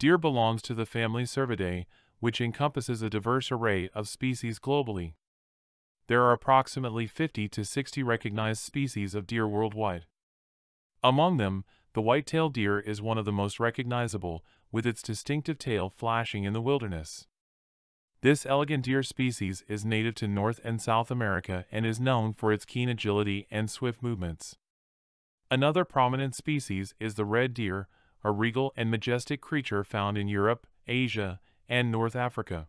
Deer belongs to the family Cervidae, which encompasses a diverse array of species globally. There are approximately 50 to 60 recognized species of deer worldwide. Among them, the white-tailed deer is one of the most recognizable, with its distinctive tail flashing in the wilderness. This elegant deer species is native to North and South America and is known for its keen agility and swift movements. Another prominent species is the red deer, a regal and majestic creature found in Europe, Asia, and North Africa.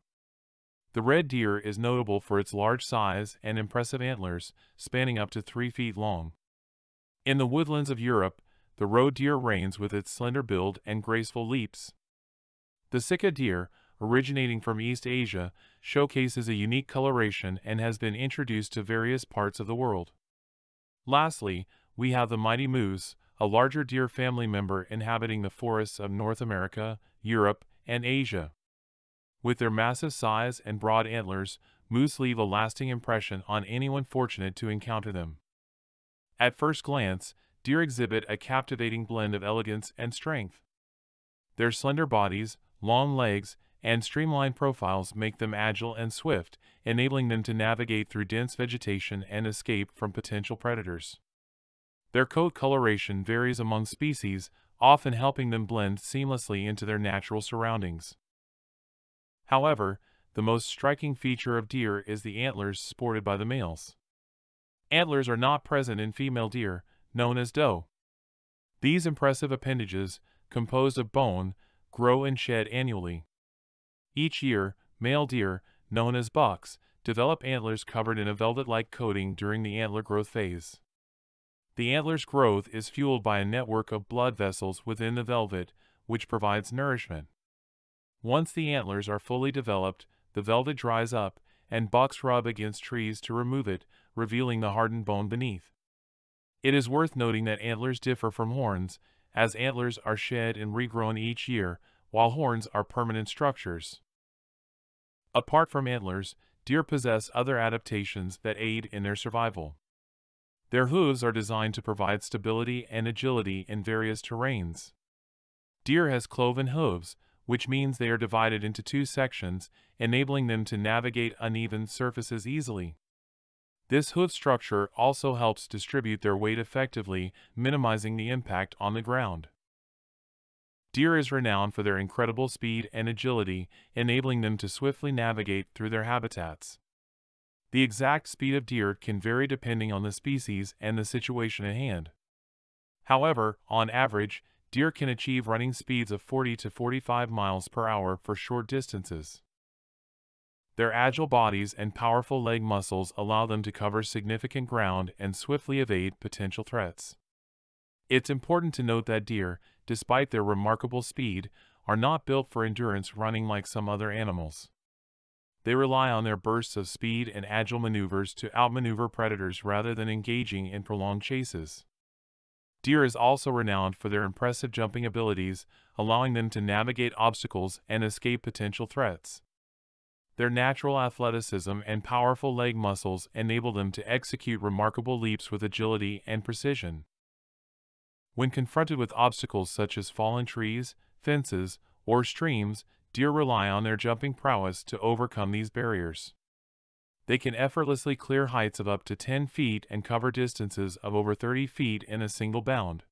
The red deer is notable for its large size and impressive antlers, spanning up to 3 feet long. In the woodlands of Europe, the roe deer reigns with its slender build and graceful leaps. The sika deer, originating from East Asia, showcases a unique coloration and has been introduced to various parts of the world. Lastly, we have the mighty moose, a larger deer family member inhabiting the forests of North America, Europe, and Asia. With their massive size and broad antlers, moose leave a lasting impression on anyone fortunate to encounter them. At first glance, deer exhibit a captivating blend of elegance and strength. Their slender bodies, long legs, and streamlined profiles make them agile and swift, enabling them to navigate through dense vegetation and escape from potential predators. Their coat coloration varies among species, often helping them blend seamlessly into their natural surroundings. However, the most striking feature of deer is the antlers sported by the males. Antlers are not present in female deer, known as doe. These impressive appendages, composed of bone, grow and shed annually. Each year, male deer, known as bucks, develop antlers covered in a velvet-like coating during the antler growth phase. The antler's growth is fueled by a network of blood vessels within the velvet, which provides nourishment. Once the antlers are fully developed, the velvet dries up, and bucks rub against trees to remove it, revealing the hardened bone beneath. It is worth noting that antlers differ from horns, as antlers are shed and regrown each year, while horns are permanent structures. Apart from antlers, deer possess other adaptations that aid in their survival. Their hooves are designed to provide stability and agility in various terrains. Deer has cloven hooves, which means they are divided into 2 sections, enabling them to navigate uneven surfaces easily. This hoof structure also helps distribute their weight effectively, minimizing the impact on the ground. Deer is renowned for their incredible speed and agility, enabling them to swiftly navigate through their habitats. The exact speed of deer can vary depending on the species and the situation at hand. However, on average, deer can achieve running speeds of 40 to 45 miles per hour for short distances. Their agile bodies and powerful leg muscles allow them to cover significant ground and swiftly evade potential threats. It's important to note that deer, despite their remarkable speed, are not built for endurance running like some other animals. They rely on their bursts of speed and agile maneuvers to outmaneuver predators rather than engaging in prolonged chases. Deer is also renowned for their impressive jumping abilities, allowing them to navigate obstacles and escape potential threats. Their natural athleticism and powerful leg muscles enable them to execute remarkable leaps with agility and precision. When confronted with obstacles such as fallen trees, fences, or streams, deer rely on their jumping prowess to overcome these barriers. They can effortlessly clear heights of up to 10 feet and cover distances of over 30 feet in a single bound.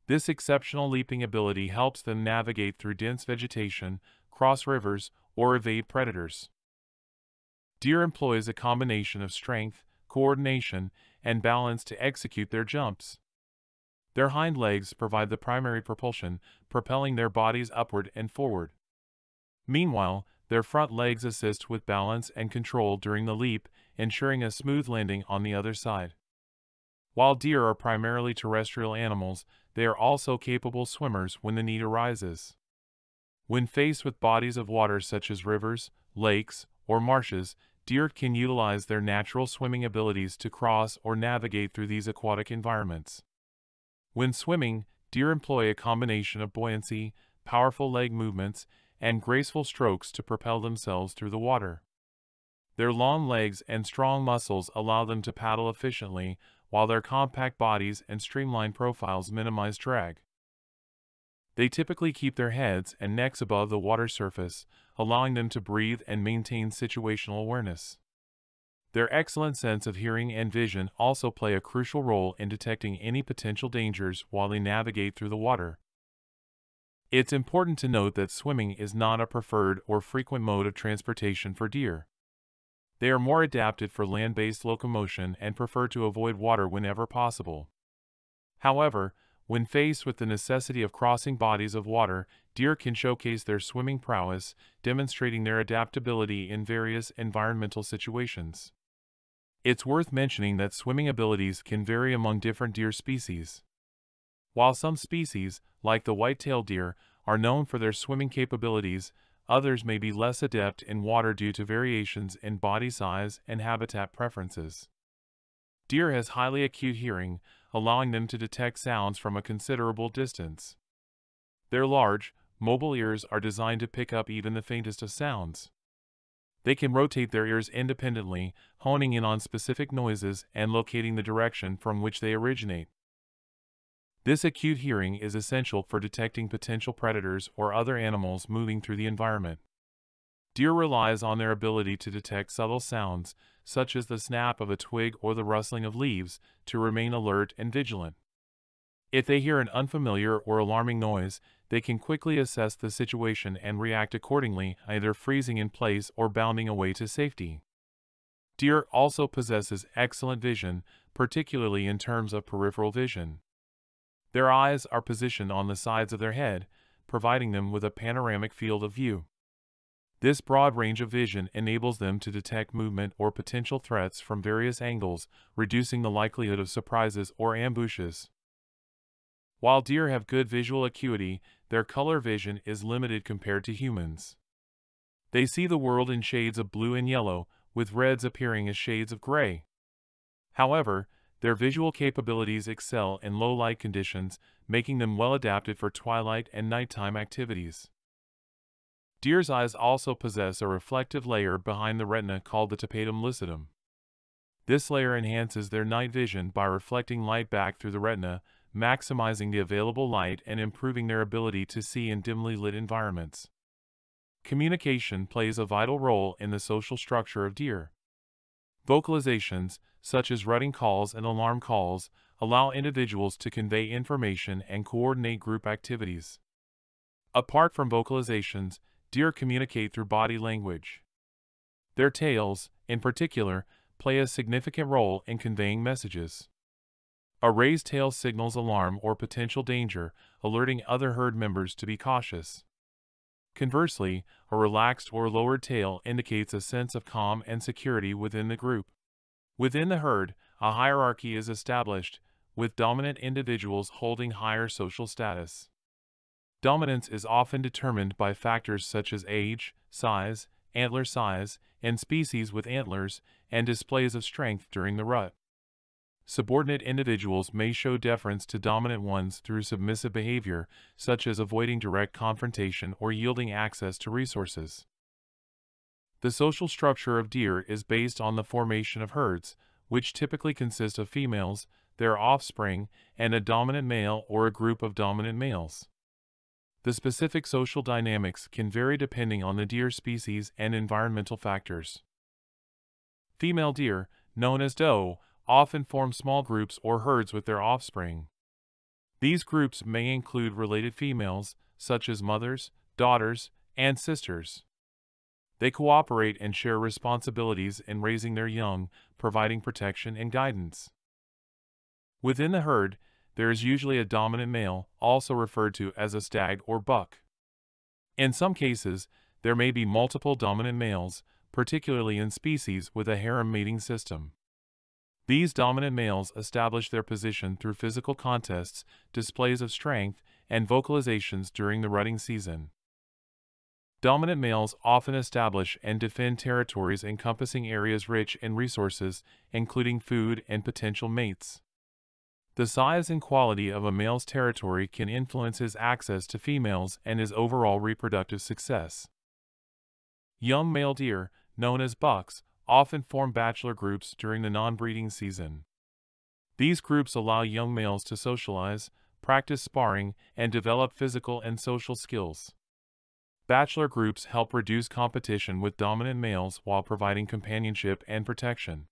This exceptional leaping ability helps them navigate through dense vegetation, cross rivers, or evade predators. Deer employs a combination of strength, coordination, and balance to execute their jumps. Their hind legs provide the primary propulsion, propelling their bodies upward and forward. Meanwhile, their front legs assist with balance and control during the leap, ensuring a smooth landing on the other side. While deer are primarily terrestrial animals, they are also capable swimmers when the need arises. When faced with bodies of water such as rivers, lakes, or marshes, deer can utilize their natural swimming abilities to cross or navigate through these aquatic environments. When swimming, deer employ a combination of buoyancy, powerful leg movements, and graceful strokes to propel themselves through the water. Their long legs and strong muscles allow them to paddle efficiently, while their compact bodies and streamlined profiles minimize drag. They typically keep their heads and necks above the water surface, allowing them to breathe and maintain situational awareness. Their excellent sense of hearing and vision also play a crucial role in detecting any potential dangers while they navigate through the water. It's important to note that swimming is not a preferred or frequent mode of transportation for deer. They are more adapted for land-based locomotion and prefer to avoid water whenever possible. However, when faced with the necessity of crossing bodies of water, deer can showcase their swimming prowess, demonstrating their adaptability in various environmental situations. It's worth mentioning that swimming abilities can vary among different deer species. While some species, like the white-tailed deer, are known for their swimming capabilities, others may be less adept in water due to variations in body size and habitat preferences. Deer has highly acute hearing, allowing them to detect sounds from a considerable distance. Their large, mobile ears are designed to pick up even the faintest of sounds. They can rotate their ears independently, honing in on specific noises and locating the direction from which they originate. This acute hearing is essential for detecting potential predators or other animals moving through the environment. Deer relies on their ability to detect subtle sounds, such as the snap of a twig or the rustling of leaves, to remain alert and vigilant. If they hear an unfamiliar or alarming noise, they can quickly assess the situation and react accordingly, either freezing in place or bounding away to safety. Deer also possesses excellent vision, particularly in terms of peripheral vision. Their eyes are positioned on the sides of their head, providing them with a panoramic field of view. This broad range of vision enables them to detect movement or potential threats from various angles, reducing the likelihood of surprises or ambushes. While deer have good visual acuity, their color vision is limited compared to humans. They see the world in shades of blue and yellow, with reds appearing as shades of gray. However, their visual capabilities excel in low light conditions, making them well adapted for twilight and nighttime activities. Deer's eyes also possess a reflective layer behind the retina called the tapetum lucidum. This layer enhances their night vision by reflecting light back through the retina, maximizing the available light and improving their ability to see in dimly lit environments. Communication plays a vital role in the social structure of deer. Vocalizations, such as rutting calls and alarm calls, allow individuals to convey information and coordinate group activities. Apart from vocalizations, deer communicate through body language. Their tails, in particular, play a significant role in conveying messages. A raised tail signals alarm or potential danger, alerting other herd members to be cautious. Conversely, a relaxed or lowered tail indicates a sense of calm and security within the group. Within the herd, a hierarchy is established, with dominant individuals holding higher social status. Dominance is often determined by factors such as age, size, antler size, and species with antlers, and displays of strength during the rut. Subordinate individuals may show deference to dominant ones through submissive behavior, such as avoiding direct confrontation or yielding access to resources. The social structure of deer is based on the formation of herds, which typically consist of females, their offspring, and a dominant male or a group of dominant males. The specific social dynamics can vary depending on the deer species and environmental factors. Female deer, known as doe, often form small groups or herds with their offspring. These groups may include related females, such as mothers, daughters, and sisters. They cooperate and share responsibilities in raising their young, providing protection and guidance. Within the herd, there is usually a dominant male, also referred to as a stag or buck. In some cases, there may be multiple dominant males, particularly in species with a harem mating system. These dominant males establish their position through physical contests, displays of strength, and vocalizations during the rutting season. Dominant males often establish and defend territories encompassing areas rich in resources, including food and potential mates. The size and quality of a male's territory can influence his access to females and his overall reproductive success. Young male deer, known as bucks, often form bachelor groups during the non-breeding season. These groups allow young males to socialize, practice sparring, and develop physical and social skills. Bachelor groups help reduce competition with dominant males while providing companionship and protection.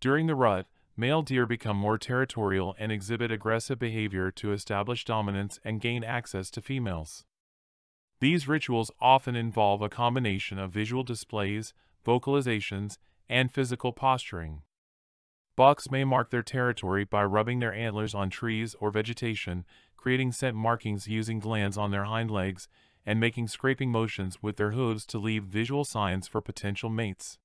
During the rut, male deer become more territorial and exhibit aggressive behavior to establish dominance and gain access to females. These rituals often involve a combination of visual displays, vocalizations, and physical posturing. Bucks may mark their territory by rubbing their antlers on trees or vegetation, creating scent markings using glands on their hind legs, and making scraping motions with their hooves to leave visual signs for potential mates.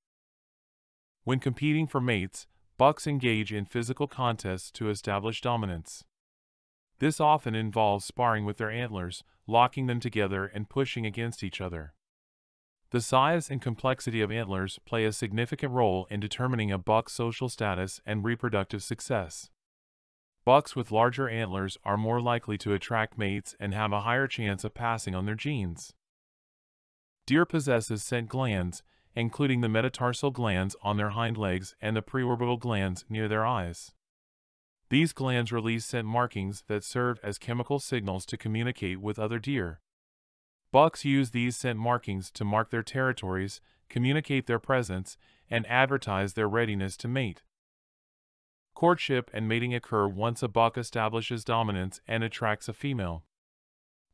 When competing for mates, bucks engage in physical contests to establish dominance. This often involves sparring with their antlers, locking them together and pushing against each other. The size and complexity of antlers play a significant role in determining a buck's social status and reproductive success. Bucks with larger antlers are more likely to attract mates and have a higher chance of passing on their genes. Deer possesses scent glands, including the metatarsal glands on their hind legs and the preorbital glands near their eyes. These glands release scent markings that serve as chemical signals to communicate with other deer. Bucks use these scent markings to mark their territories, communicate their presence, and advertise their readiness to mate. Courtship and mating occur once a buck establishes dominance and attracts a female.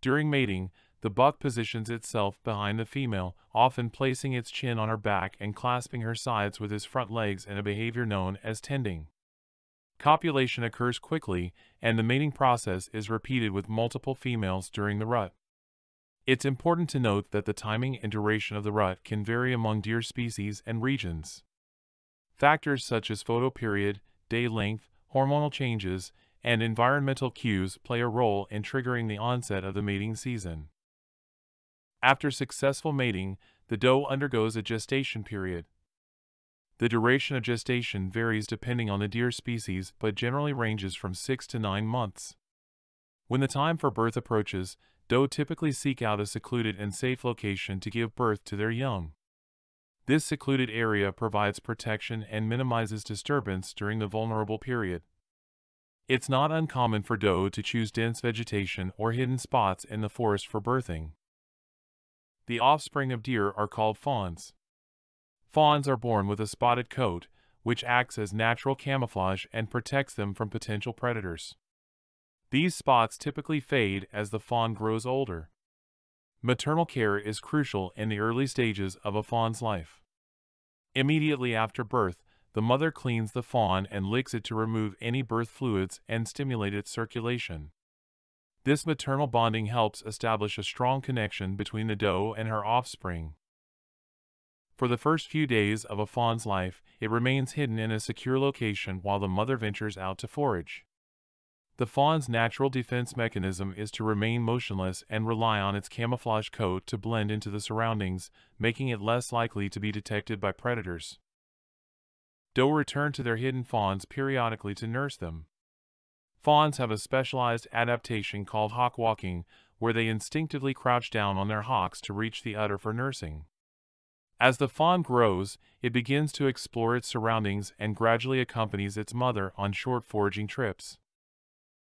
During mating, the buck positions itself behind the female, often placing its chin on her back and clasping her sides with his front legs in a behavior known as tending. Copulation occurs quickly, and the mating process is repeated with multiple females during the rut. It's important to note that the timing and duration of the rut can vary among deer species and regions. Factors such as photoperiod, day length, hormonal changes, and environmental cues play a role in triggering the onset of the mating season. After successful mating, the doe undergoes a gestation period. The duration of gestation varies depending on the deer species but generally ranges from 6 to 9 months. When the time for birth approaches, doe typically seek out a secluded and safe location to give birth to their young. This secluded area provides protection and minimizes disturbance during the vulnerable period. It's not uncommon for doe to choose dense vegetation or hidden spots in the forest for birthing. The offspring of deer are called fawns. Fawns are born with a spotted coat, which acts as natural camouflage and protects them from potential predators. These spots typically fade as the fawn grows older. Maternal care is crucial in the early stages of a fawn's life. Immediately after birth, the mother cleans the fawn and licks it to remove any birth fluids and stimulate its circulation. This maternal bonding helps establish a strong connection between the doe and her offspring. For the first few days of a fawn's life, it remains hidden in a secure location while the mother ventures out to forage. The fawn's natural defense mechanism is to remain motionless and rely on its camouflage coat to blend into the surroundings, making it less likely to be detected by predators. Doe return to their hidden fawns periodically to nurse them. Fawns have a specialized adaptation called hawk walking, where they instinctively crouch down on their hocks to reach the udder for nursing. As the fawn grows, it begins to explore its surroundings and gradually accompanies its mother on short foraging trips.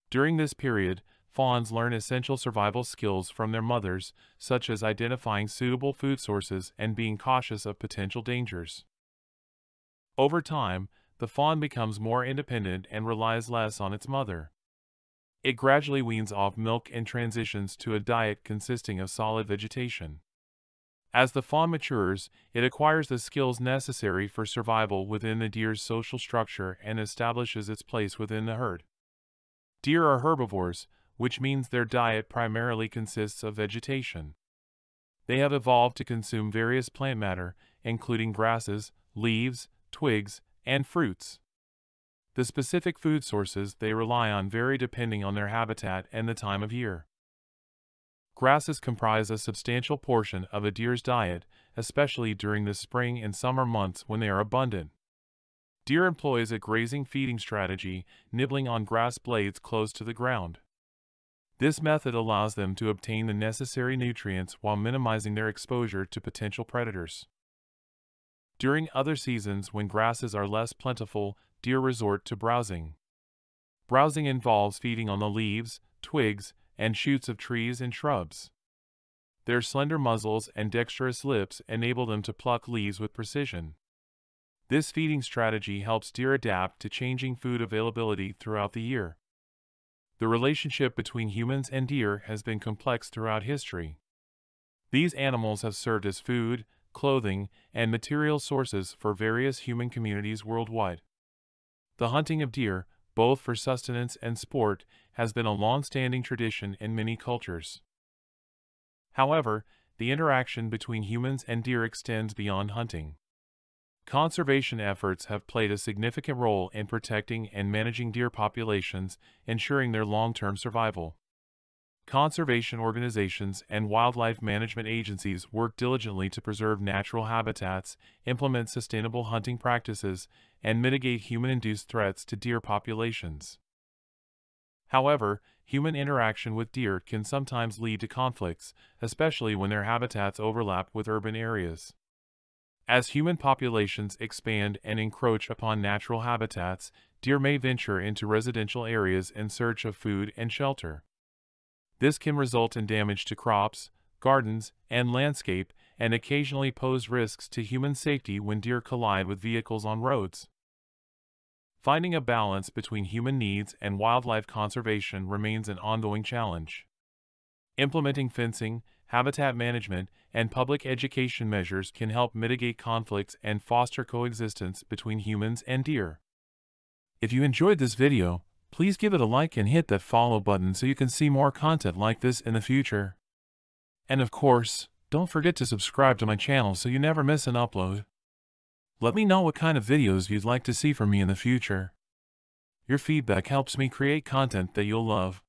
During this period, fawns learn essential survival skills from their mothers, such as identifying suitable food sources and being cautious of potential dangers. Over time, the fawn becomes more independent and relies less on its mother. It gradually weans off milk and transitions to a diet consisting of solid vegetation. As the fawn matures, it acquires the skills necessary for survival within the deer's social structure and establishes its place within the herd. Deer are herbivores, which means their diet primarily consists of vegetation. They have evolved to consume various plant matter, including grasses, leaves, twigs, and fruits. The specific food sources they rely on vary depending on their habitat and the time of year. Grasses comprise a substantial portion of a deer's diet, especially during the spring and summer months when they are abundant. Deer employs a grazing feeding strategy, nibbling on grass blades close to the ground. This method allows them to obtain the necessary nutrients while minimizing their exposure to potential predators. During other seasons when grasses are less plentiful, deer resort to browsing. Browsing involves feeding on the leaves, twigs, and shoots of trees and shrubs. Their slender muzzles and dexterous lips enable them to pluck leaves with precision. This feeding strategy helps deer adapt to changing food availability throughout the year. The relationship between humans and deer has been complex throughout history. These animals have served as food, clothing, and material sources for various human communities worldwide. The hunting of deer, both for sustenance and sport, has been a long-standing tradition in many cultures. However, the interaction between humans and deer extends beyond hunting. Conservation efforts have played a significant role in protecting and managing deer populations, ensuring their long-term survival. Conservation organizations and wildlife management agencies work diligently to preserve natural habitats, implement sustainable hunting practices, and mitigate human-induced threats to deer populations. However, human interaction with deer can sometimes lead to conflicts, especially when their habitats overlap with urban areas. As human populations expand and encroach upon natural habitats, deer may venture into residential areas in search of food and shelter. This can result in damage to crops, gardens, and landscape, and occasionally pose risks to human safety when deer collide with vehicles on roads. Finding a balance between human needs and wildlife conservation remains an ongoing challenge. Implementing fencing, habitat management, and public education measures can help mitigate conflicts and foster coexistence between humans and deer. If you enjoyed this video, please give it a like and hit that follow button so you can see more content like this in the future. And of course, don't forget to subscribe to my channel so you never miss an upload. Let me know what kind of videos you'd like to see from me in the future. Your feedback helps me create content that you'll love.